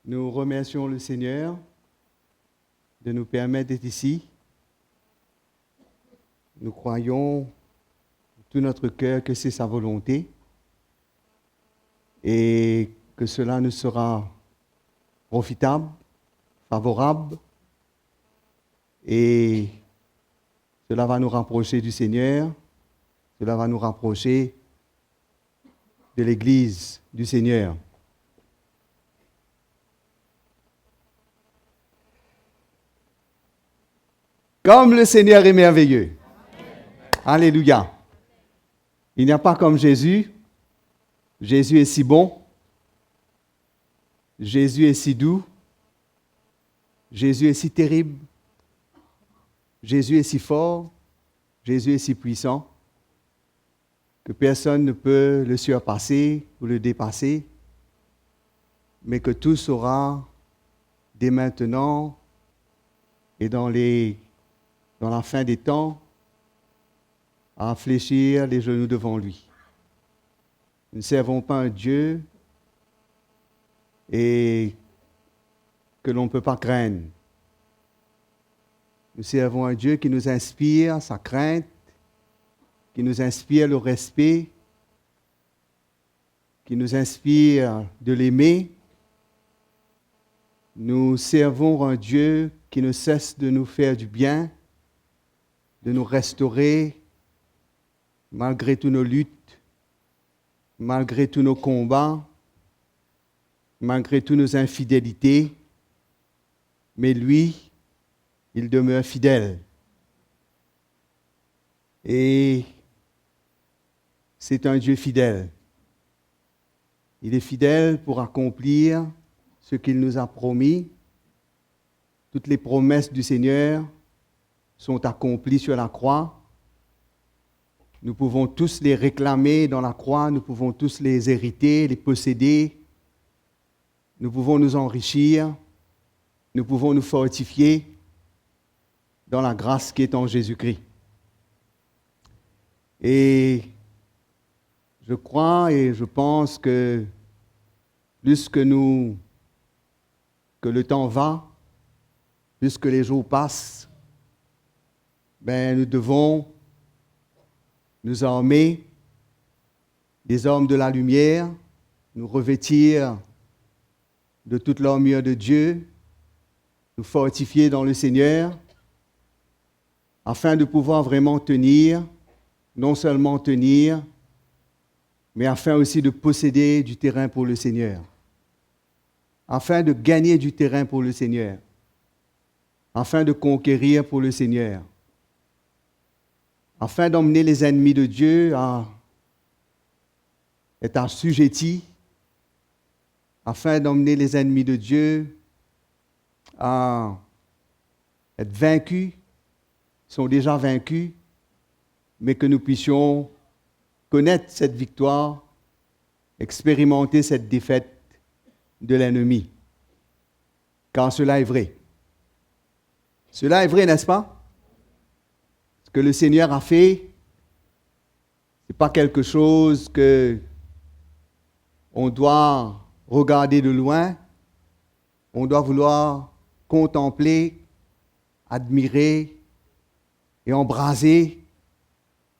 Nous remercions le Seigneur de nous permettre d'être ici. Nous croyons de tout notre cœur que c'est sa volonté et que cela nous sera profitable, favorable et cela va nous rapprocher du Seigneur, cela va nous rapprocher de l'Église du Seigneur. Comme le Seigneur est merveilleux. Alléluia. Il n'y a pas comme Jésus. Jésus est si bon. Jésus est si doux. Jésus est si terrible. Jésus est si fort. Jésus est si puissant que personne ne peut le surpasser ou le dépasser, mais que tout sera dès maintenant et dans la fin des temps, à fléchir les genoux devant lui. Nous ne servons pas un Dieu et que l'on ne peut pas craindre. Nous servons un Dieu qui nous inspire sa crainte, qui nous inspire le respect, qui nous inspire de l'aimer. Nous servons un Dieu qui ne cesse de nous faire du bien, de nous restaurer malgré toutes nos luttes, malgré tous nos combats, malgré toutes nos infidélités. Mais lui, il demeure fidèle. Et c'est un Dieu fidèle. Il est fidèle pour accomplir ce qu'il nous a promis. Toutes les promesses du Seigneur sont accomplies sur la croix. Nous pouvons tous les réclamer dans la croix, nous pouvons tous les hériter, les posséder. Nous pouvons nous enrichir, nous pouvons nous fortifier dans la grâce qui est en Jésus-Christ. Et je crois et je pense que plus que le temps va, plus que les jours passent, nous devons nous armer des hommes de la lumière, nous revêtir de toute l'armure de Dieu, nous fortifier dans le Seigneur, afin de pouvoir vraiment tenir, non seulement tenir, mais afin aussi de posséder du terrain pour le Seigneur, afin de gagner du terrain pour le Seigneur, afin de conquérir pour le Seigneur, afin d'emmener les ennemis de Dieu à être assujettis, afin d'emmener les ennemis de Dieu à être vaincus, ils sont déjà vaincus, mais que nous puissions connaître cette victoire, expérimenter cette défaite de l'ennemi. Car cela est vrai. Cela est vrai, n'est-ce pas? Ce que le Seigneur a fait, ce n'est pas quelque chose que on doit regarder de loin, on doit vouloir contempler, admirer et embraser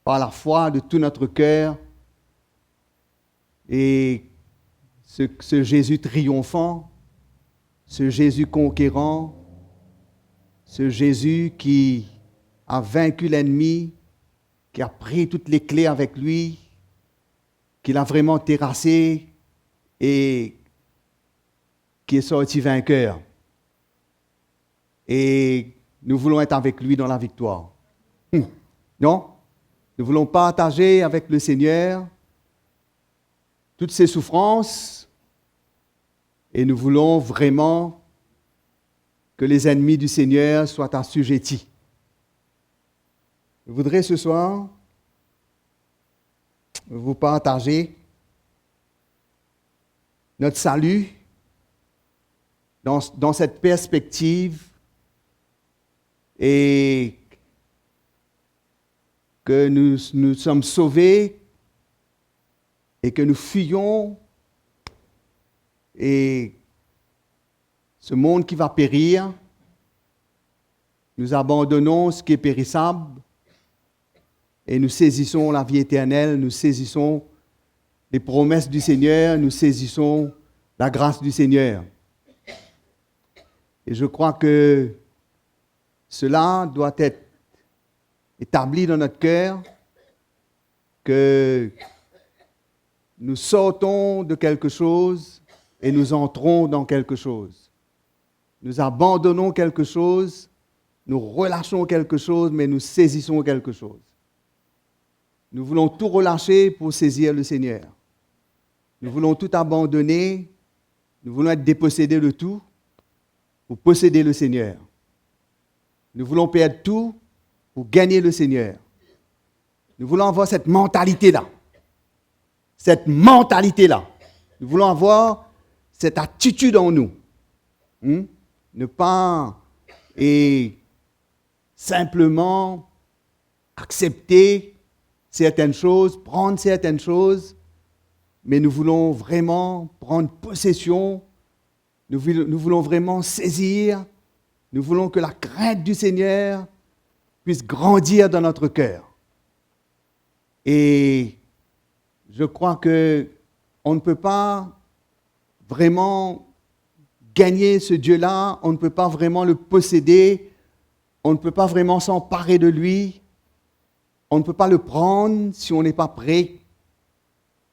par la foi de tout notre cœur et ce Jésus triomphant, ce Jésus conquérant, ce Jésus qui a vaincu l'ennemi, qui a pris toutes les clés avec lui, qu'il a vraiment terrassé et qui est sorti vainqueur. Et nous voulons être avec lui dans la victoire. Non? Nous voulons partager avec le Seigneur toutes ses souffrances et nous voulons vraiment que les ennemis du Seigneur soient assujettis. Je voudrais ce soir vous partager notre salut dans cette perspective et que nous sommes sauvés et que nous fuyons et ce monde qui va périr. Nous abandonnons ce qui est périssable et nous saisissons la vie éternelle, nous saisissons les promesses du Seigneur, nous saisissons la grâce du Seigneur. Et je crois que cela doit être établi dans notre cœur, que nous sortons de quelque chose et nous entrons dans quelque chose. Nous abandonnons quelque chose, nous relâchons quelque chose, mais nous saisissons quelque chose. Nous voulons tout relâcher pour saisir le Seigneur. Nous voulons tout abandonner, nous voulons être dépossédés de tout pour posséder le Seigneur. Nous voulons perdre tout pour gagner le Seigneur. Nous voulons avoir cette mentalité-là. Cette mentalité-là. Nous voulons avoir cette attitude en nous. Ne pas simplement accepter certaines choses, prendre certaines choses, mais nous voulons vraiment prendre possession, nous voulons vraiment saisir, nous voulons que la crainte du Seigneur puisse grandir dans notre cœur. Et je crois qu'on ne peut pas vraiment gagner ce Dieu-là, on ne peut pas vraiment le posséder, on ne peut pas vraiment s'emparer de lui, on ne peut pas le prendre si on n'est pas prêt,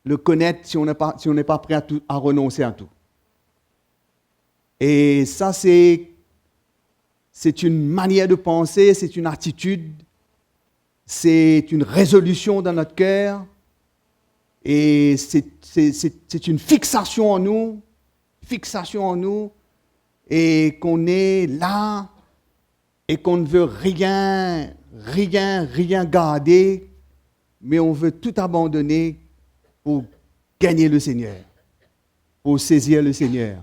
le connaître si on n'est pas prêt à renoncer à tout. Et ça, c'est une manière de penser, c'est une attitude, c'est une résolution dans notre cœur, et c'est une fixation en nous, et qu'on est là, et qu'on ne veut rien garder, mais on veut tout abandonner pour gagner le Seigneur, pour saisir le Seigneur.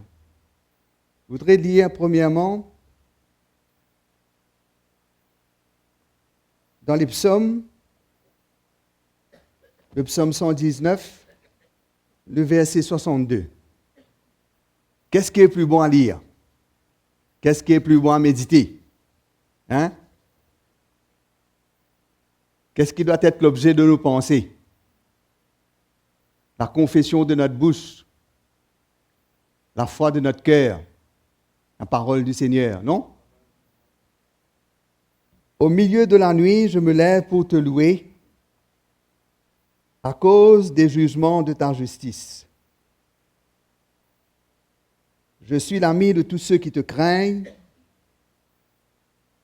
Je voudrais lire premièrement dans les psaumes, le psaume 119, le verset 62. Qu'est-ce qui est plus bon à lire? Qu'est-ce qui est plus bon à méditer? Qu'est-ce qui doit être l'objet de nos pensées? La confession de notre bouche, la foi de notre cœur, la parole du Seigneur, non? Au milieu de la nuit, je me lève pour te louer à cause des jugements de ta justice. Je suis l'ami de tous ceux qui te craignent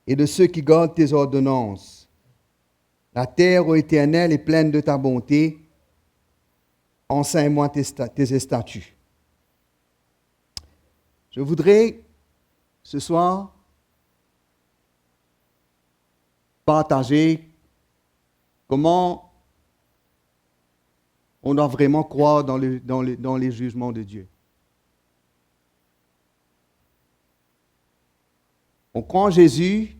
et de ceux qui gardent tes ordonnances. La terre, ô Éternel, est pleine de ta bonté. Enseigne-moi tes statuts. Je voudrais, ce soir, partager comment on doit vraiment croire dans les jugements de Dieu. On croit en Jésus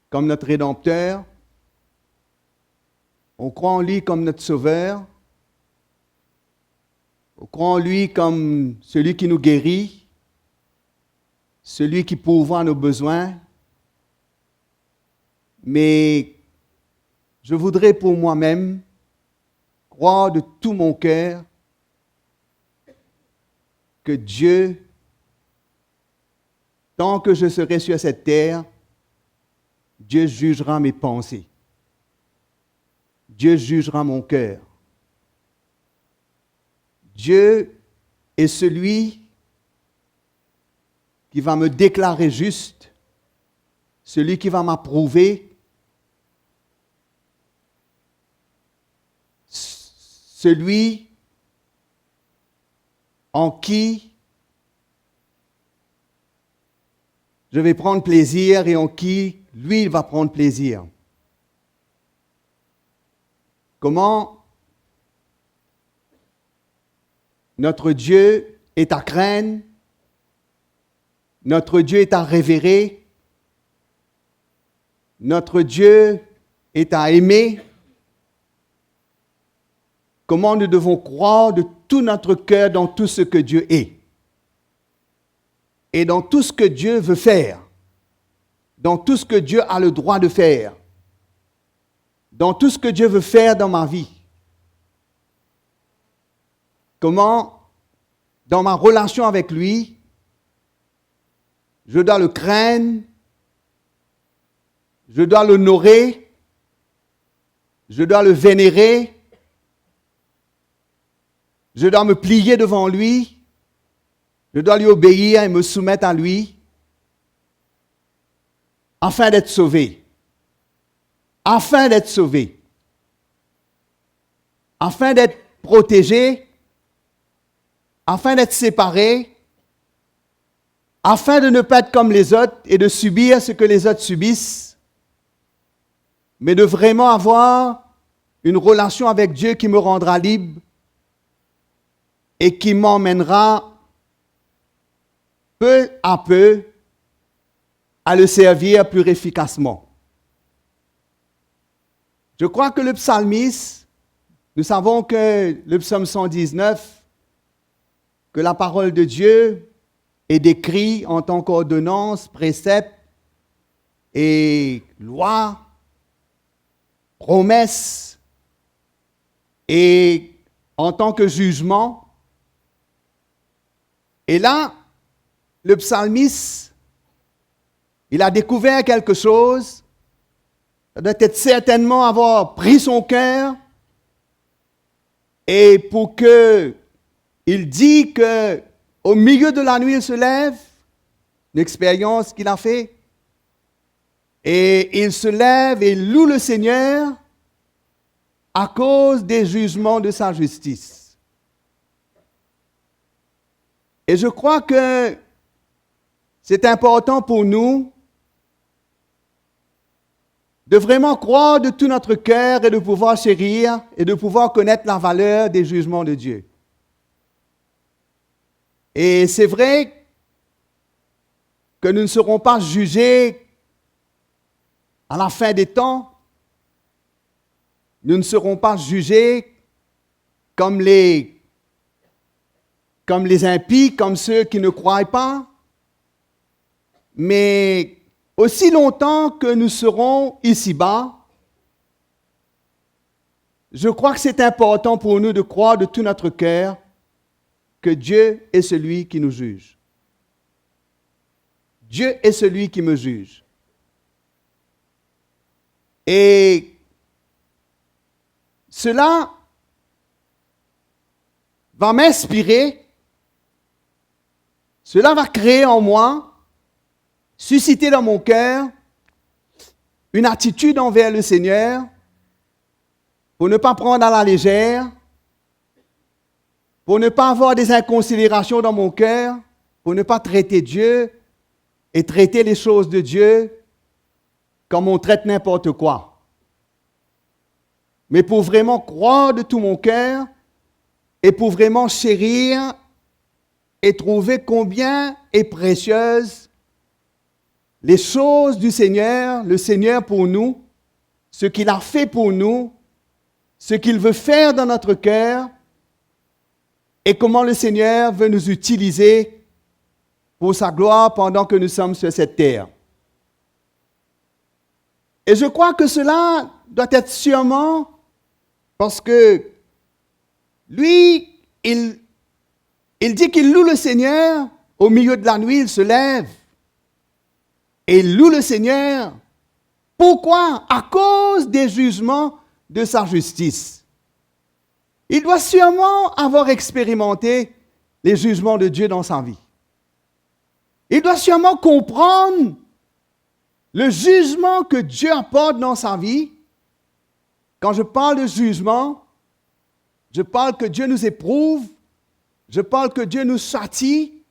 comme notre Rédempteur. On croit en lui comme notre Sauveur. On croit en lui comme celui qui nous guérit, celui qui pourvoit nos besoins. Mais je voudrais pour moi-même croire de tout mon cœur que Dieu, tant que je serai sur cette terre, Dieu jugera mes pensées. Dieu jugera mon cœur. Dieu est celui qui va me déclarer juste, celui qui va m'approuver, celui en qui je vais prendre plaisir et en qui lui il va prendre plaisir. Comment notre Dieu est à craindre, notre Dieu est à révérer, notre Dieu est à aimer. Comment nous devons croire de tout notre cœur dans tout ce que Dieu est. et dans tout ce que Dieu veut faire, dans tout ce que Dieu a le droit de faire, dans tout ce que Dieu veut faire dans ma vie. Comment, dans ma relation avec lui, je dois le craindre, je dois l'honorer, je dois le vénérer, je dois me plier devant lui, je dois lui obéir et me soumettre à lui, afin d'être sauvé. Afin d'être sauvé. Afin d'être protégé, afin d'être séparé, afin de ne pas être comme les autres et de subir ce que les autres subissent, mais de vraiment avoir une relation avec Dieu qui me rendra libre et qui m'emmènera peu à peu à le servir plus efficacement. Je crois que le psalmiste, nous savons que le psaume 119, que la parole de Dieu est décrite en tant qu'ordonnance, précepte et loi, promesse et en tant que jugement. Et là, le psalmiste, il a découvert quelque chose. Ça doit être certainement avoir pris son cœur. Et pour que il dit que au milieu de la nuit, il se lève, une expérience qu'il a fait. Et il se lève et il loue le Seigneur à cause des jugements de sa justice. Et je crois que c'est important pour nous de vraiment croire de tout notre cœur et de pouvoir chérir et de pouvoir connaître la valeur des jugements de Dieu. Et c'est vrai que nous ne serons pas jugés à la fin des temps. Nous ne serons pas jugés comme les impies, comme ceux qui ne croient pas. Mais aussi longtemps que nous serons ici-bas, je crois que c'est important pour nous de croire de tout notre cœur que Dieu est celui qui nous juge. Dieu est celui qui me juge. Et cela va m'inspirer, cela va créer en moi, susciter dans mon cœur une attitude envers le Seigneur pour ne pas prendre à la légère, pour ne pas avoir des inconsidérations dans mon cœur, pour ne pas traiter Dieu et traiter les choses de Dieu comme on traite n'importe quoi. Mais pour vraiment croire de tout mon cœur et pour vraiment chérir et trouver combien est précieuse les choses du Seigneur, le Seigneur pour nous, ce qu'il a fait pour nous, ce qu'il veut faire dans notre cœur et comment le Seigneur veut nous utiliser pour sa gloire pendant que nous sommes sur cette terre. Et je crois que cela doit être sûrement parce que lui, il dit qu'il loue le Seigneur au milieu de la nuit, il se lève et il loue le Seigneur. Pourquoi? À cause des jugements de sa justice. Il doit sûrement avoir expérimenté les jugements de Dieu dans sa vie. Il doit sûrement comprendre le jugement que Dieu apporte dans sa vie. Quand je parle de jugement, je parle que Dieu nous éprouve, je parle que Dieu nous châtie,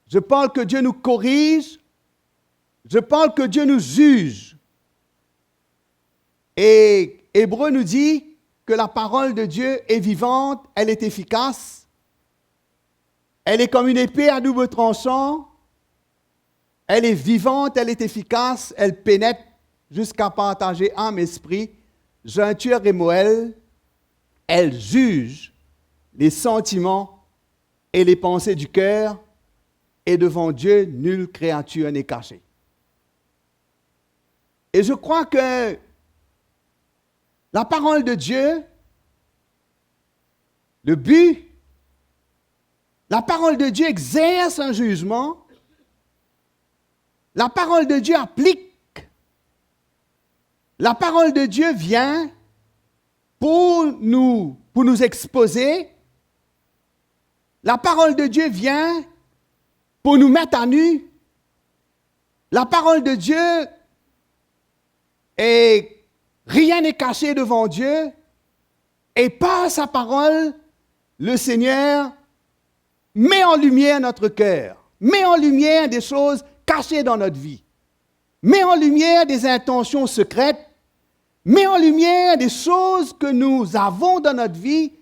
je parle que Dieu nous corrige, je parle que Dieu nous juge. Et Hébreu nous dit que la parole de Dieu est vivante, elle est efficace, elle est comme une épée à double tranchant, elle est vivante, elle est efficace, elle pénètre jusqu'à partager âme, esprit, jointure et moelle, elle juge les sentiments et les pensées du cœur, et devant Dieu, nulle créature n'est cachée. Et je crois que la parole de Dieu, le but, la parole de Dieu exerce un jugement, la parole de Dieu applique, la parole de Dieu vient pour nous exposer, la parole de Dieu vient pour nous mettre à nu, la parole de Dieu et rien n'est caché devant Dieu, et par sa parole, le Seigneur met en lumière notre cœur, met en lumière des choses cachées dans notre vie, met en lumière des intentions secrètes, met en lumière des choses que nous avons dans notre vie,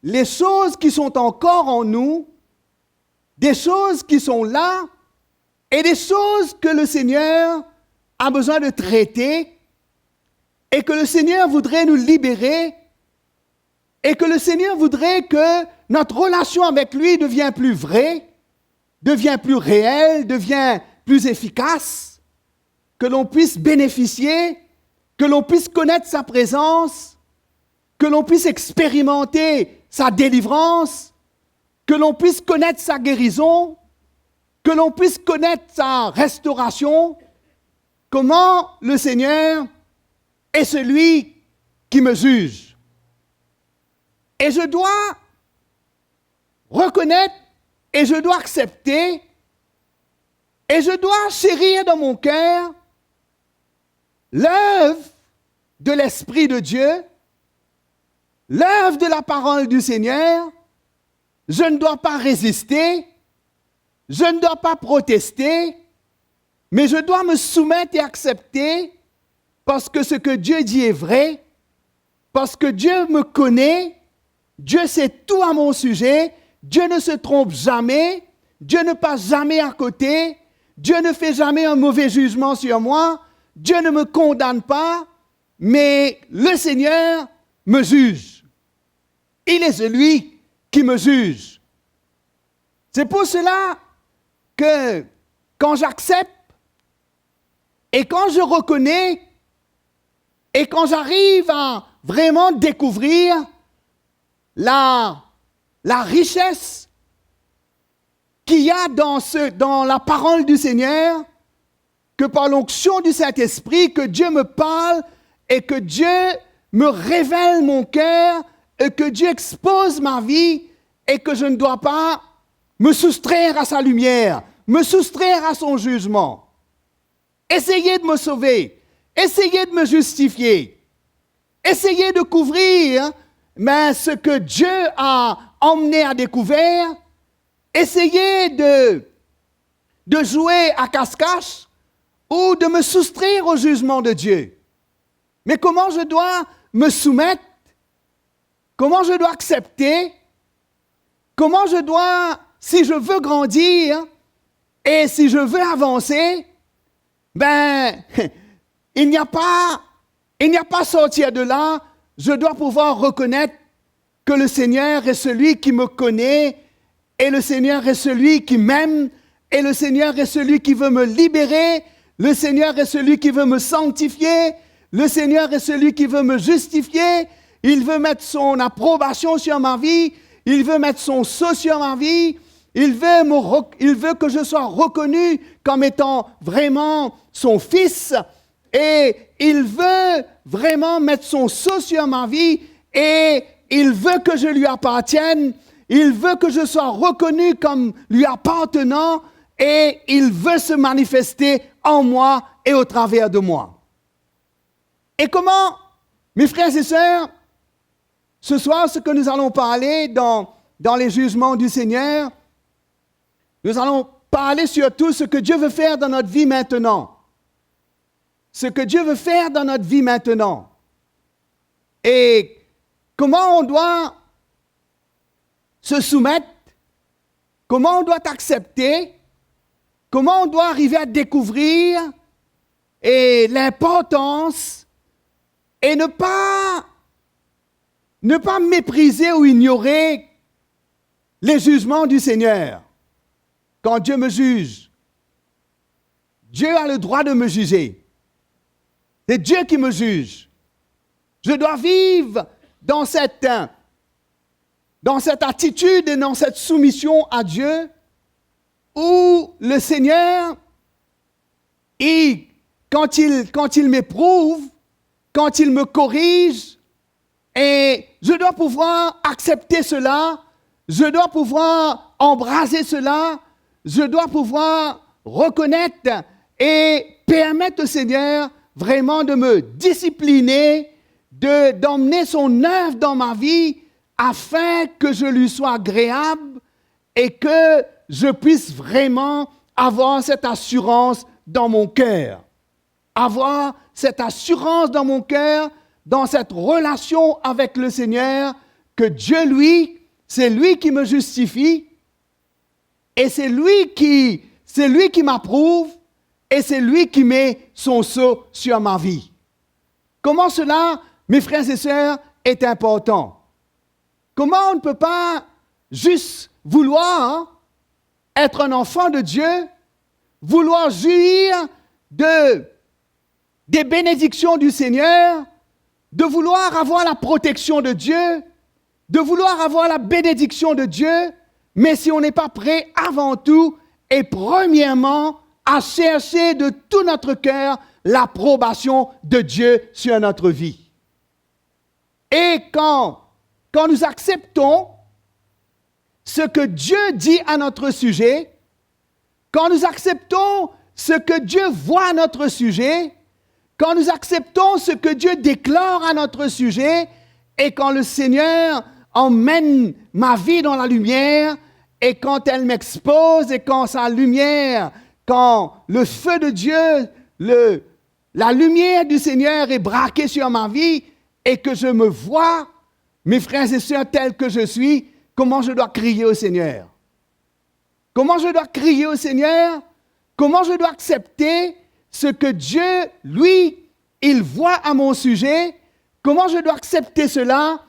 les choses qui sont encore en nous, des choses qui sont là, et des choses que le Seigneur a besoin de traiter, et que le Seigneur voudrait nous libérer, et que le Seigneur voudrait que notre relation avec lui devienne plus vraie, devienne plus réelle, devienne plus efficace, que l'on puisse bénéficier, que l'on puisse connaître sa présence, que l'on puisse expérimenter sa délivrance, que l'on puisse connaître sa guérison, que l'on puisse connaître sa restauration. Comment le Seigneur est celui qui me juge. Et je dois reconnaître et je dois accepter et je dois chérir dans mon cœur l'œuvre de l'Esprit de Dieu, l'œuvre de la parole du Seigneur. Je ne dois pas résister, je ne dois pas protester, mais je dois me soumettre et accepter parce que ce que Dieu dit est vrai, parce que Dieu me connaît, Dieu sait tout à mon sujet, Dieu ne se trompe jamais, Dieu ne passe jamais à côté, Dieu ne fait jamais un mauvais jugement sur moi, Dieu ne me condamne pas, mais le Seigneur me juge. Il est celui qui me juge. C'est pour cela que quand j'accepte et quand je reconnais et quand j'arrive à vraiment découvrir la richesse qu'il y a dans la parole du Seigneur, que par l'onction du Saint-Esprit, que Dieu me parle et que Dieu me révèle mon cœur et que Dieu expose ma vie et que je ne dois pas me soustraire à sa lumière, me soustraire à son jugement. Essayez de me sauver, essayez de me justifier, essayez de couvrir ce que Dieu a emmené à découvert, essayez de jouer à cache-cache ou de me soustraire au jugement de Dieu. Mais comment je dois me soumettre? Comment je dois accepter? Comment je dois, si je veux grandir et si je veux avancer, il n'y a pas sortir de là. Je dois pouvoir reconnaître que le Seigneur est celui qui me connaît et le Seigneur est celui qui m'aime et le Seigneur est celui qui veut me libérer. Le Seigneur est celui qui veut me sanctifier. Le Seigneur est celui qui veut me justifier. Il veut mettre son approbation sur ma vie. Il veut mettre son sceau sur ma vie. Il veut que je sois reconnu comme étant vraiment son fils. Et il veut vraiment mettre son sceau sur ma vie. Et il veut que je lui appartienne. Il veut que je sois reconnu comme lui appartenant. Et il veut se manifester en moi et au travers de moi. Et comment, mes frères et sœurs, ce soir, ce que nous allons parler dans les jugements du Seigneur, nous allons parler surtout ce que Dieu veut faire dans notre vie maintenant. Ce que Dieu veut faire dans notre vie maintenant. Et comment on doit se soumettre, comment on doit accepter, comment on doit arriver à découvrir et l'importance et ne pas mépriser ou ignorer les jugements du Seigneur. quand Dieu me juge. Dieu a le droit de me juger. C'est Dieu qui me juge. Je dois vivre dans cette attitude et dans cette soumission à Dieu où le Seigneur, quand il m'éprouve, quand il me corrige, et je dois pouvoir accepter cela, je dois pouvoir embraser cela, je dois pouvoir reconnaître et permettre au Seigneur vraiment de me discipliner, d'emmener son œuvre dans ma vie afin que je lui sois agréable et que je puisse vraiment avoir cette assurance dans mon cœur. Avoir cette assurance dans mon cœur, dans cette relation avec le Seigneur, que Dieu, lui, c'est lui qui me justifie et c'est lui qui m'approuve et c'est lui qui met son sceau sur ma vie. Comment cela, mes frères et sœurs, est important? Comment on ne peut pas juste vouloir être un enfant de Dieu, vouloir jouir des bénédictions du Seigneur, de vouloir avoir la protection de Dieu, de vouloir avoir la bénédiction de Dieu, mais si on n'est pas prêt avant tout et premièrement à chercher de tout notre cœur l'approbation de Dieu sur notre vie. Et quand nous acceptons ce que Dieu dit à notre sujet, quand nous acceptons ce que Dieu voit à notre sujet, quand nous acceptons ce que Dieu déclare à notre sujet, et quand le Seigneur emmène ma vie dans la lumière, et quand elle m'expose, et quand sa lumière, quand le feu de Dieu, la lumière du Seigneur est braquée sur ma vie, et que je me vois, mes frères et sœurs, tels que je suis, comment je dois crier au Seigneur? Comment je dois crier au Seigneur? Comment je dois accepter ce que Dieu, lui, il voit à mon sujet? Comment je dois accepter cela?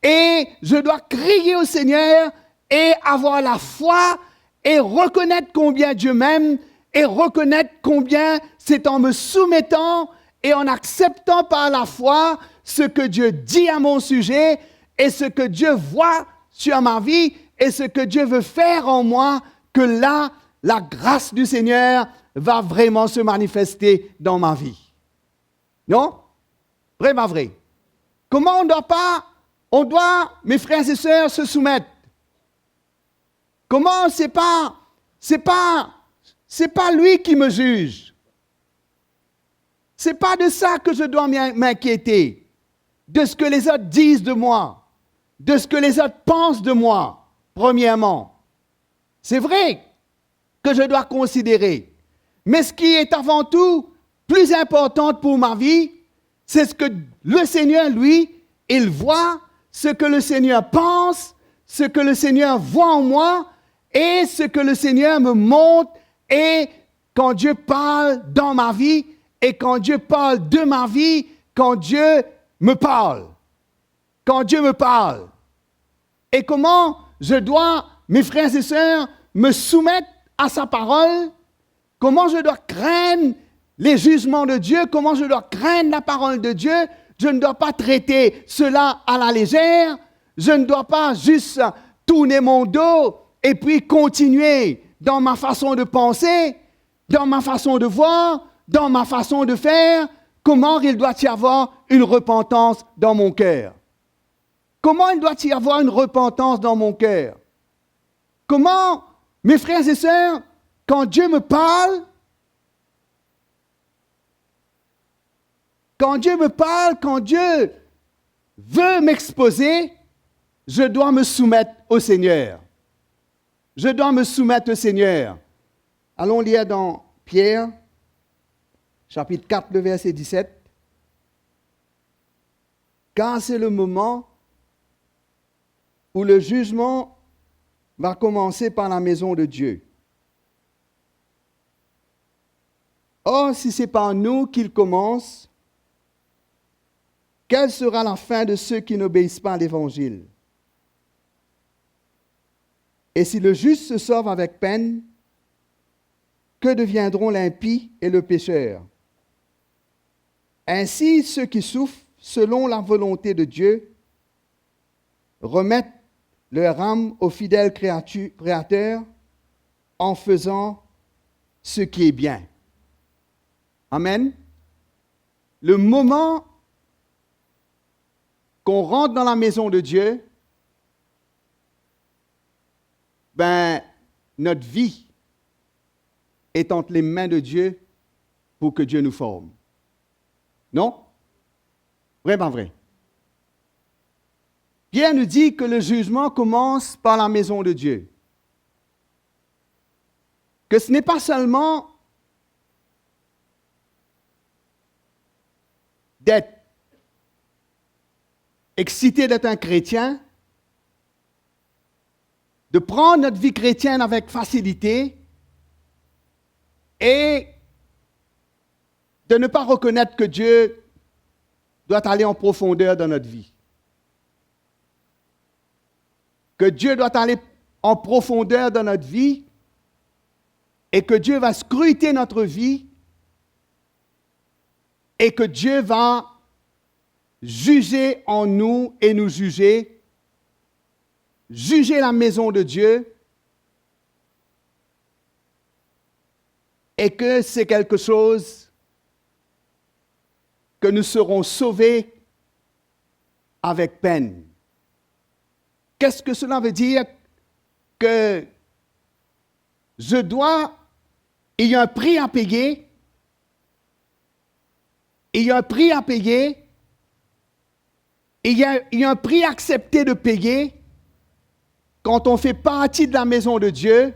Et je dois crier au Seigneur et avoir la foi et reconnaître combien Dieu m'aime et reconnaître combien c'est en me soumettant et en acceptant par la foi ce que Dieu dit à mon sujet et ce que Dieu voit sur ma vie et ce que Dieu veut faire en moi, que là, la grâce du Seigneur va vraiment se manifester dans ma vie. Non? Vraiment vrai. Comment on doit, mes frères et sœurs, se soumettre? Comment c'est pas lui qui me juge. C'est pas de ça que je dois m'inquiéter. De ce que les autres disent de moi. De ce que les autres pensent de moi, premièrement. C'est vrai que je dois considérer. Mais ce qui est avant tout plus important pour ma vie, c'est ce que le Seigneur, lui, il voit, ce que le Seigneur pense, ce que le Seigneur voit en moi et ce que le Seigneur me montre. Et quand Dieu parle dans ma vie et quand Dieu parle de ma vie, quand Dieu me parle. Quand Dieu me parle. Et comment je dois, mes frères et sœurs, me soumettre à sa parole, comment je dois craindre les jugements de Dieu, comment je dois craindre la parole de Dieu. Je ne dois pas traiter cela à la légère, je ne dois pas juste tourner mon dos et puis continuer dans ma façon de penser, dans ma façon de voir, dans ma façon de faire. Comment il doit y avoir une repentance dans mon cœur? Comment il doit y avoir une repentance dans mon cœur? Comment, mes frères et sœurs, quand Dieu me parle, quand Dieu veut m'exposer, je dois me soumettre au Seigneur. Je dois me soumettre au Seigneur. Allons lire dans Pierre, chapitre 4, le verset 17. Car c'est le moment où le jugement va commencer par la maison de Dieu. Or, si c'est par nous qu'il commence, quelle sera la fin de ceux qui n'obéissent pas à l'Évangile? Et si le juste se sauve avec peine, que deviendront l'impie et le pécheur? Ainsi, ceux qui souffrent selon la volonté de Dieu remettent leur âme au fidèle Créateur en faisant ce qui est bien. Amen. Le moment qu'on rentre dans la maison de Dieu, notre vie est entre les mains de Dieu pour que Dieu nous forme. Non? Vraiment vrai. Pierre nous dit que le jugement commence par la maison de Dieu. Que ce n'est pas seulement d'être excité d'être un chrétien, de prendre notre vie chrétienne avec facilité et de ne pas reconnaître que Dieu doit aller en profondeur dans notre vie. Que Dieu doit aller en profondeur dans notre vie et que Dieu va scruter notre vie et que Dieu va juger en nous et nous juger la maison de Dieu et que c'est quelque chose que nous serons sauvés avec peine. Qu'est-ce que cela veut dire? Que il y a un prix à payer, il y a un prix à payer, il y a un prix accepté de payer quand on fait partie de la maison de Dieu.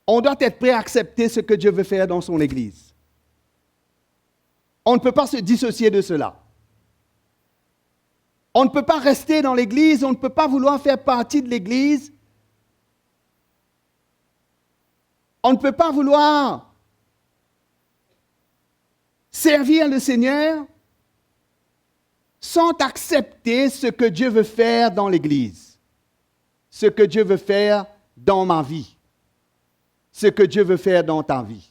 On doit être prêt à accepter ce que Dieu veut faire dans son Église. On ne peut pas se dissocier de cela. On ne peut pas rester dans l'Église, on ne peut pas vouloir faire partie de l'Église. On ne peut pas vouloir servir le Seigneur sans accepter ce que Dieu veut faire dans l'Église, ce que Dieu veut faire dans ma vie, ce que Dieu veut faire dans ta vie.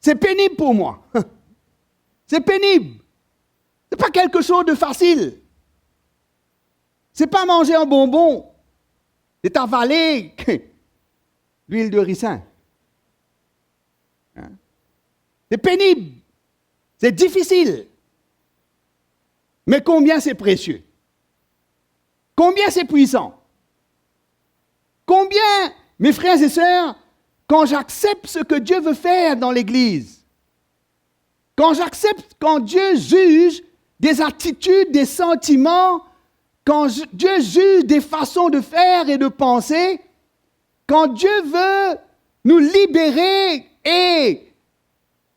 C'est pénible pour moi. C'est pénible. Ce n'est pas quelque chose de facile. Ce n'est pas manger un bonbon. C'est avaler l'huile de ricin. Hein? C'est pénible. C'est difficile. Mais combien c'est précieux. Combien c'est puissant. Combien, mes frères et sœurs, quand j'accepte ce que Dieu veut faire dans l'Église, quand Dieu juge des attitudes, des sentiments, quand Dieu juge des façons de faire et de penser, quand Dieu veut nous libérer et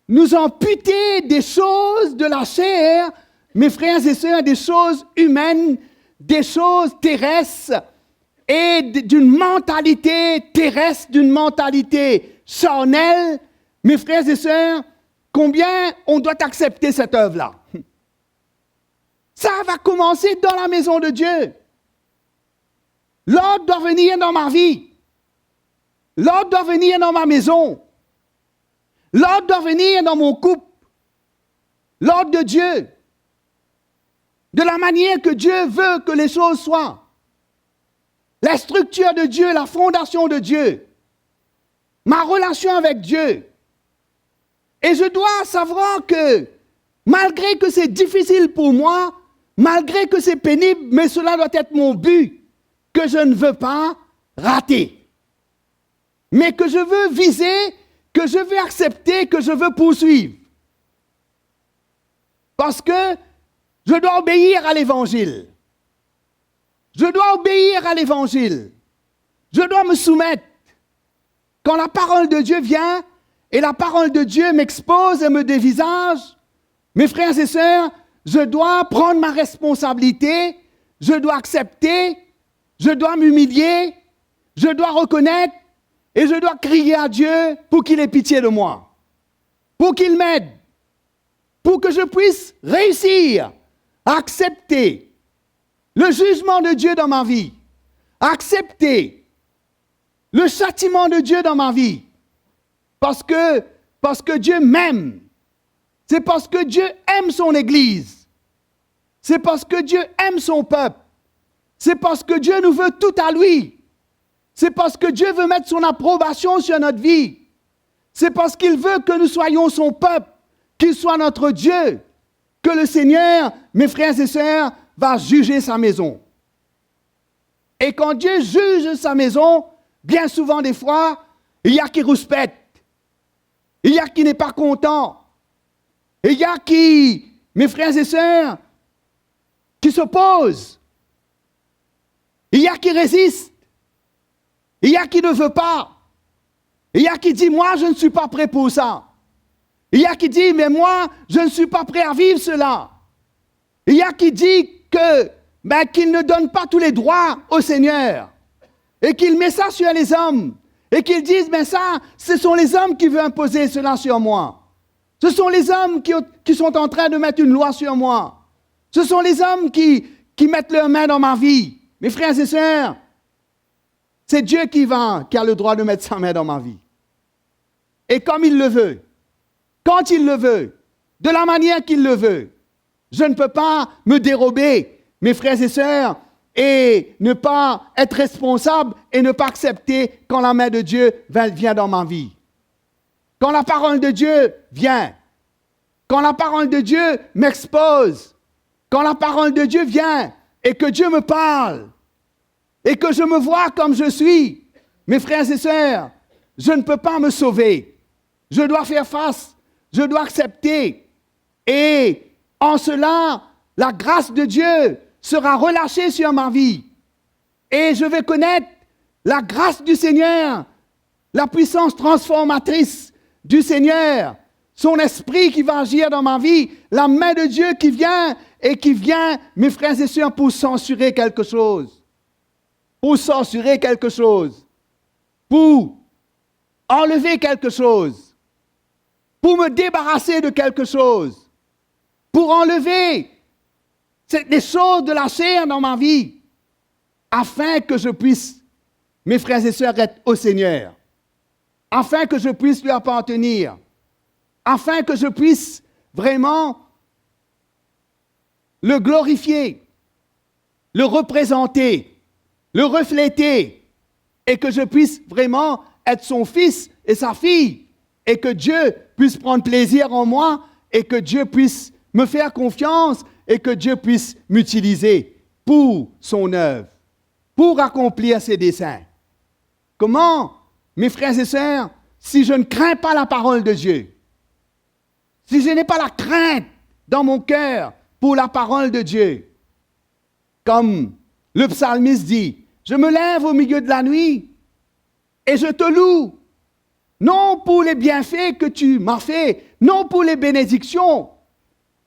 nous amputer des choses de la chair, mes frères et sœurs, des choses humaines, des choses terrestres et d'une mentalité terrestre, d'une mentalité charnelle, mes frères et sœurs, combien on doit accepter cette œuvre-là? Ça va commencer dans la maison de Dieu. L'ordre doit venir dans ma vie. L'ordre doit venir dans ma maison. L'ordre doit venir dans mon couple. L'ordre de Dieu. De la manière que Dieu veut que les choses soient. La structure de Dieu, la fondation de Dieu. Ma relation avec Dieu. Et je dois savoir que, malgré que c'est difficile pour moi, malgré que c'est pénible, mais cela doit être mon but, que je ne veux pas rater. Mais que je veux viser, que je veux accepter, que je veux poursuivre. Parce que je dois obéir à l'Évangile. Je dois obéir à l'Évangile. Je dois me soumettre. Quand la parole de Dieu vient, et la parole de Dieu m'expose et me dévisage, mes frères et sœurs, je dois prendre ma responsabilité, je dois accepter, je dois m'humilier, je dois reconnaître et je dois crier à Dieu pour qu'il ait pitié de moi, pour qu'il m'aide, pour que je puisse réussir à accepter le jugement de Dieu dans ma vie, accepter le châtiment de Dieu dans ma vie. Parce que Dieu m'aime. C'est parce que Dieu aime son Église. C'est parce que Dieu aime son peuple. C'est parce que Dieu nous veut tout à lui. C'est parce que Dieu veut mettre son approbation sur notre vie. C'est parce qu'il veut que nous soyons son peuple, qu'il soit notre Dieu, que le Seigneur, mes frères et sœurs, va juger sa maison. Et quand Dieu juge sa maison, bien souvent des fois, il y a qui rouspète. Il y a qui n'est pas content. Il y a qui, mes frères et sœurs, qui s'opposent. Il y a qui résistent. Il y a qui ne veut pas. Il y a qui dit, moi, je ne suis pas prêt pour ça. Il y a qui dit, mais moi, je ne suis pas prêt à vivre cela. Il y a qui dit qu'il ne donne pas tous les droits au Seigneur. Et qu'il met ça sur les hommes. Et qu'ils disent, ça, ce sont les hommes qui veulent imposer cela sur moi. Ce sont les hommes qui sont en train de mettre une loi sur moi. Ce sont les hommes qui mettent leurs mains dans ma vie. Mes frères et sœurs, c'est Dieu qui a le droit de mettre sa main dans ma vie. Et comme il le veut, quand il le veut, de la manière qu'il le veut, je ne peux pas me dérober, mes frères et sœurs, et ne pas être responsable et ne pas accepter quand la main de Dieu vient dans ma vie. Quand la parole de Dieu vient, quand la parole de Dieu m'expose, quand la parole de Dieu vient et que Dieu me parle et que je me vois comme je suis, mes frères et sœurs, je ne peux pas me sauver. Je dois faire face, je dois accepter. Et en cela, la grâce de Dieu sera relâchée sur ma vie. Et je vais connaître la grâce du Seigneur, la puissance transformatrice du Seigneur, son esprit qui va agir dans ma vie, la main de Dieu qui vient, mes frères et sœurs, pour censurer quelque chose. Pour censurer quelque chose. Pour enlever quelque chose. Pour me débarrasser de quelque chose. Pour enlever des choses de la chair dans ma vie, afin que je puisse, mes frères et sœurs, être au Seigneur. Afin que je puisse lui appartenir. Afin que je puisse vraiment le glorifier, le représenter, le refléter, et que je puisse vraiment être son fils et sa fille, et que Dieu puisse prendre plaisir en moi, et que Dieu puisse me faire confiance, et que Dieu puisse m'utiliser pour son œuvre, pour accomplir ses desseins. Comment, mes frères et sœurs, si je ne crains pas la parole de Dieu, si je n'ai pas la crainte dans mon cœur pour la parole de Dieu, comme le psalmiste dit, je me lève au milieu de la nuit et je te loue, non pour les bienfaits que tu m'as faits, non pour les bénédictions,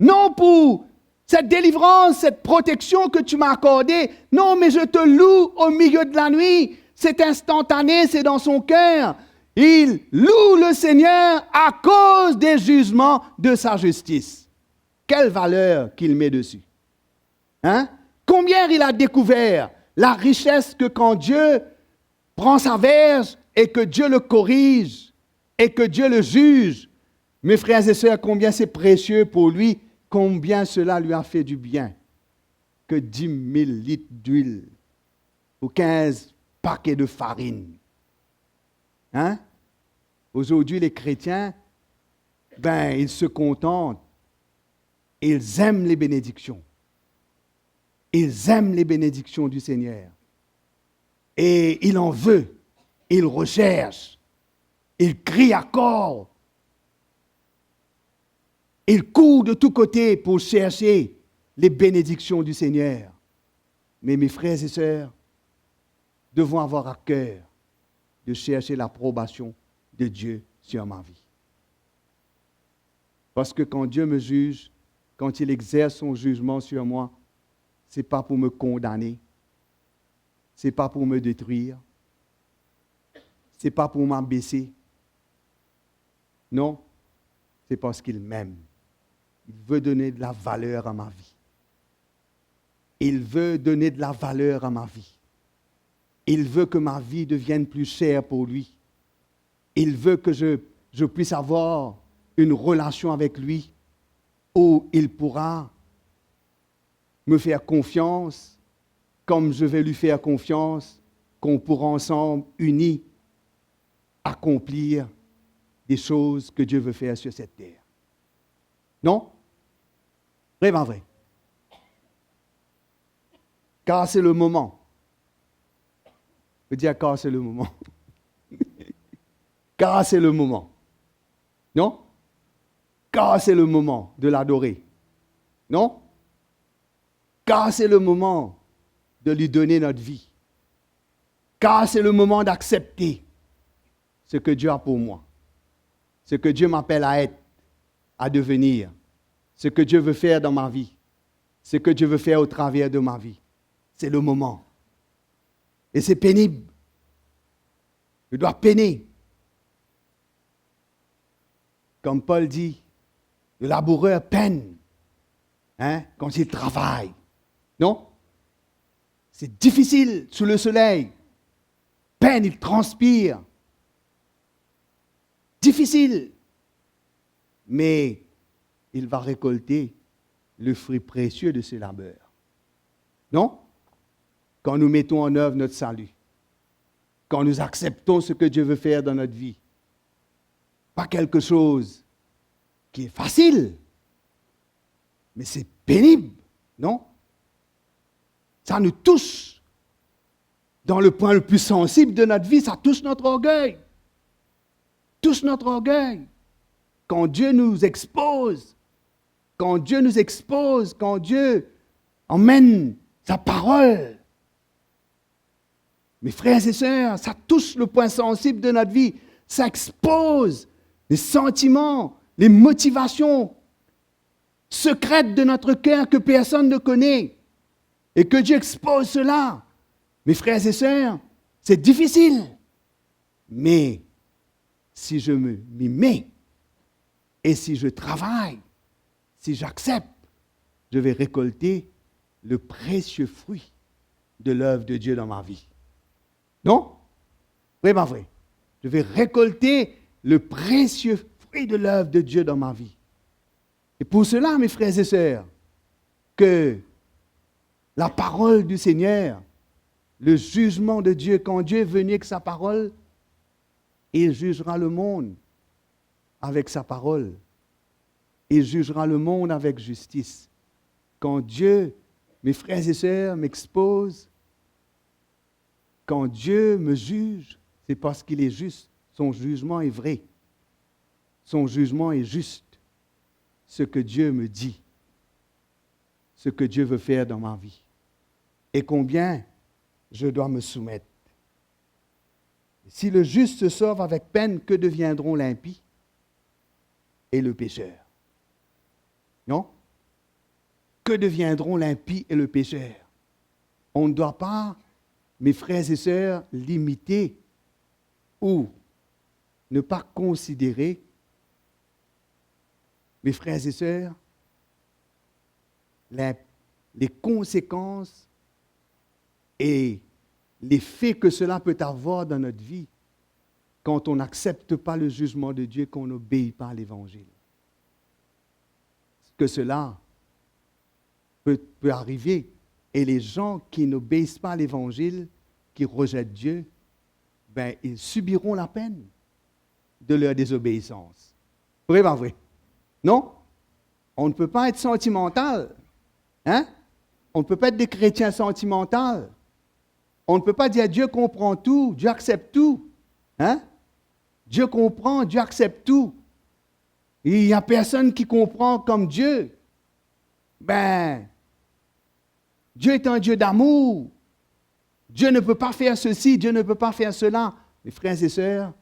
non pour cette délivrance, cette protection que tu m'as accordée, non, mais je te loue au milieu de la nuit, c'est instantané, c'est dans son cœur. Il loue le Seigneur à cause des jugements de sa justice. Quelle valeur qu'il met dessus. Hein? Combien il a découvert la richesse que quand Dieu prend sa verge et que Dieu le corrige et que Dieu le juge, mes frères et sœurs, combien c'est précieux pour lui, combien cela lui a fait du bien. Que 10 000 litres d'huile ou 15 paquets de farine. Hein? Aujourd'hui, les chrétiens, ils se contentent. Ils aiment les bénédictions. Ils aiment les bénédictions du Seigneur. Et il en veut. Il recherche. Il crie à corps. Il court de tous côtés pour chercher les bénédictions du Seigneur. Mais mes frères et sœurs, devons avoir à cœur de chercher l'approbation de Dieu sur ma vie. Parce que quand Dieu me juge, quand il exerce son jugement sur moi, ce n'est pas pour me condamner, ce n'est pas pour me détruire, ce n'est pas pour m'abaisser. Non, c'est parce qu'il m'aime. Il veut donner de la valeur à ma vie. Il veut donner de la valeur à ma vie. Il veut que ma vie devienne plus chère pour lui. Il veut que je puisse avoir une relation avec lui où il pourra me faire confiance, comme je vais lui faire confiance, qu'on pourra ensemble, unis, accomplir des choses que Dieu veut faire sur cette terre. Non? Vraiment vrai. Car c'est le moment. Je veux dire, car c'est le moment. Car c'est le moment. Non? Car c'est le moment de l'adorer. Non? Car c'est le moment de lui donner notre vie. Car c'est le moment d'accepter ce que Dieu a pour moi. Ce que Dieu m'appelle à être, à devenir. Ce que Dieu veut faire dans ma vie. Ce que Dieu veut faire au travers de ma vie. C'est le moment. Et c'est pénible. Je dois peiner. Comme Paul dit, le laboureur peine quand il travaille. Non? C'est difficile sous le soleil. Peine, il transpire. Difficile. Mais il va récolter le fruit précieux de ses labeurs. Non? Quand nous mettons en œuvre notre salut. Quand nous acceptons ce que Dieu veut faire dans notre vie. Pas quelque chose qui est facile, mais c'est pénible, non? Ça nous touche. Dans le point le plus sensible de notre vie, ça touche notre orgueil. Touche notre orgueil. Quand Dieu nous expose, quand Dieu emmène sa parole. Mes frères et sœurs, ça touche le point sensible de notre vie. Ça expose les sentiments, les motivations secrètes de notre cœur que personne ne connaît. Et que Dieu expose cela. Mes frères et sœurs, c'est difficile. Mais si je m'y mets et si je travaille, si j'accepte, je vais récolter le précieux fruit de l'œuvre de Dieu dans ma vie. Non? Vraiment vrai. Je vais récolter le précieux fruit de l'œuvre de Dieu dans ma vie. Et pour cela, mes frères et sœurs, que la parole du Seigneur, le jugement de Dieu, quand Dieu est venu avec sa parole, il jugera le monde avec sa parole. Il jugera le monde avec justice. Quand Dieu, mes frères et sœurs, m'expose, quand Dieu me juge, c'est parce qu'il est juste. Son jugement est vrai. Son jugement est juste. Ce que Dieu me dit, ce que Dieu veut faire dans ma vie. Et combien je dois me soumettre. Si le juste se sauve avec peine, que deviendront l'impie et le pécheur? Non? Que deviendront l'impie et le pécheur? On ne doit pas, mes frères et sœurs, limiter ou ne pas considérer, mes frères et sœurs, les conséquences et l'effet que cela peut avoir dans notre vie quand on n'accepte pas le jugement de Dieu, qu'on n'obéit pas à l'Évangile. Que cela peut arriver. Et les gens qui n'obéissent pas à l'Évangile, qui rejettent Dieu, ben, ils subiront la peine de leur désobéissance. Vrai, pas vrai? Non? On ne peut pas être sentimental. Hein? On ne peut pas être des chrétiens sentimentaux. On ne peut pas dire Dieu comprend tout, Dieu accepte tout. Hein? Dieu comprend, Dieu accepte tout. Et il n'y a personne qui comprend comme Dieu. Ben, Dieu est un Dieu d'amour. Dieu ne peut pas faire ceci, Dieu ne peut pas faire cela. Mes frères et sœurs,